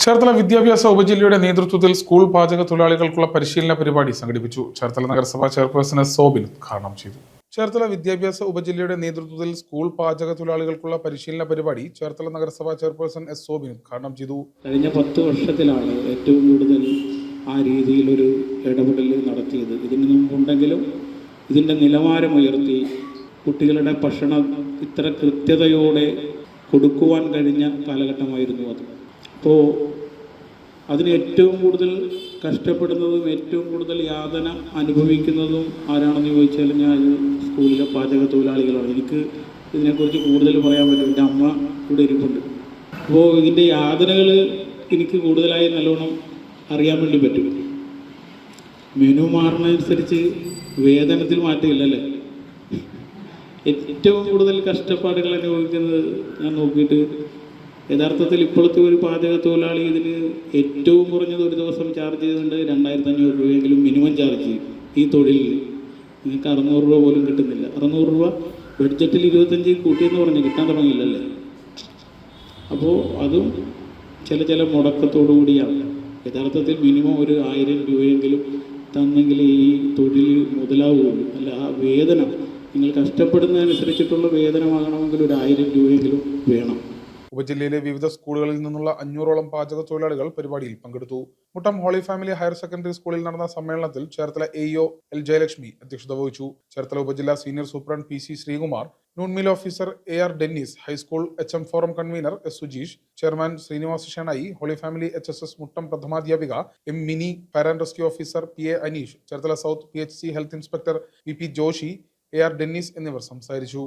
ചേർത്തല വിദ്യാഭ്യാസ ഉപജില്ലയുടെ നേതൃത്വത്തിൽ സ്കൂൾ പാചക തൊഴിലാളികൾക്കുള്ള പരിശീലന പരിപാടി സംഘടിപ്പിച്ചു. ചേർത്തല നഗരസഭാ ചെയർപേഴ്സൺ എസ് സോബിൻ ഉദ്ഘാടനം ചെയ്തു. ചേർത്തല വിദ്യാഭ്യാസ ഉപജില്ലയുടെ നേതൃത്വത്തിൽ സ്കൂൾ പാചക തൊഴിലാളികൾക്കുള്ള പരിശീലന പരിപാടി ചേർത്തല നഗരസഭാ ചെയർപേഴ്സൺ എസ് സോബിൻ ഉദ്ഘാടനം ചെയ്തു. കഴിഞ്ഞ 10 വർഷത്തിലാണ് ഏറ്റവും കൂടുതൽ ആ രീതിയിലൊരു ഇടപെടൽ നടത്തിയത്. ഇതിന് മുമ്പുണ്ടെങ്കിലും ഇതിൻ്റെ നിലവാരം ഉയർത്തി കുട്ടികളുടെ ഭക്ഷണം ഇത്ര കൃത്യതയോടെ കൊടുക്കുവാൻ കഴിഞ്ഞ കാലഘട്ടമായിരുന്നു അത്. അപ്പോൾ അതിന് ഏറ്റവും കൂടുതൽ കഷ്ടപ്പെടുന്നതും ഏറ്റവും കൂടുതൽ യാതന അനുഭവിക്കുന്നതും ആരാണെന്ന് ചോദിച്ചാൽ ഞാൻ സ്കൂളിലെ പാചക തൊഴിലാളികളാണ്. എനിക്ക് ഇതിനെക്കുറിച്ച് കൂടുതൽ പറയാൻ പറ്റും. എൻ്റെ അമ്മ ഇവിടെ ഇരിപ്പുണ്ട്. അപ്പോൾ ഇതിൻ്റെ യാതനകൾ എനിക്ക് കൂടുതലായി നല്ലോണം അറിയാൻ വേണ്ടി പറ്റും. മെനു മാറുന്നതനുസരിച്ച് വേതനത്തിൽ മാറ്റമില്ലല്ലേ. ഏറ്റവും കൂടുതൽ കഷ്ടപ്പാടുകൾ അനുഭവിക്കുന്നത് ഞാൻ നോക്കിയിട്ട് യഥാർത്ഥത്തിൽ ഇപ്പോഴത്തെ ഒരു പാചക തൊഴിലാളി ഇതിന് ഏറ്റവും കുറഞ്ഞത് ഒരു ദിവസം ചാർജ് ചെയ്തുകൊണ്ട് 2500 രൂപയെങ്കിലും മിനിമം ചാർജ് ചെയ്യും. ഈ തൊഴിലിൽ നിങ്ങൾക്ക് 600 രൂപ പോലും കിട്ടുന്നില്ല. 600 രൂപ ബഡ്ജറ്റിൽ 25 കൂട്ടിയെന്ന് പറഞ്ഞ് കിട്ടാൻ തുടങ്ങിയില്ലല്ലേ. അപ്പോൾ അതും ചില മുടക്കത്തോടു കൂടിയാണ്. യഥാർത്ഥത്തിൽ മിനിമം ഒരു 1000 രൂപയെങ്കിലും തന്നെങ്കിൽ ഈ തൊഴിൽ മുതലാവുകയുള്ളൂ. അല്ല, ആ വേതനം നിങ്ങൾ കഷ്ടപ്പെടുന്നതനുസരിച്ചിട്ടുള്ള വേതനമാകണമെങ്കിൽ ഒരു 1000 രൂപയെങ്കിലും വേണം. ഉപജില്ലയിലെ വിവിധ സ്കൂളുകളിൽ നിന്നുള്ള 500ഓളം പാചക തൊഴിലാളികൾ പരിപാടിയിൽ പങ്കെടുത്തു. Muttom Holy Family Higher Secondary സ്കൂളിൽ നടന്ന സമ്മേളനത്തിൽ ചേർത്തല AO എൽ ജയലക്ഷ്മി അധ്യക്ഷത വഹിച്ചു. ചേർത്തല ഉപജില്ലാ senior superintendent PC Sreekumar, noon meal officer AR Dennis, high school HM forum convener S Sujeesh, chairman Srinivas Shenoy, holy family HSS Muttam പ്രഥമാധ്യാപിക M മിനി, പാരാൻ rescue officer PA Aneesh, Cherthala south PHC health inspector VP Joshy, AR Dennis എന്നിവർ സംസാരിച്ചു.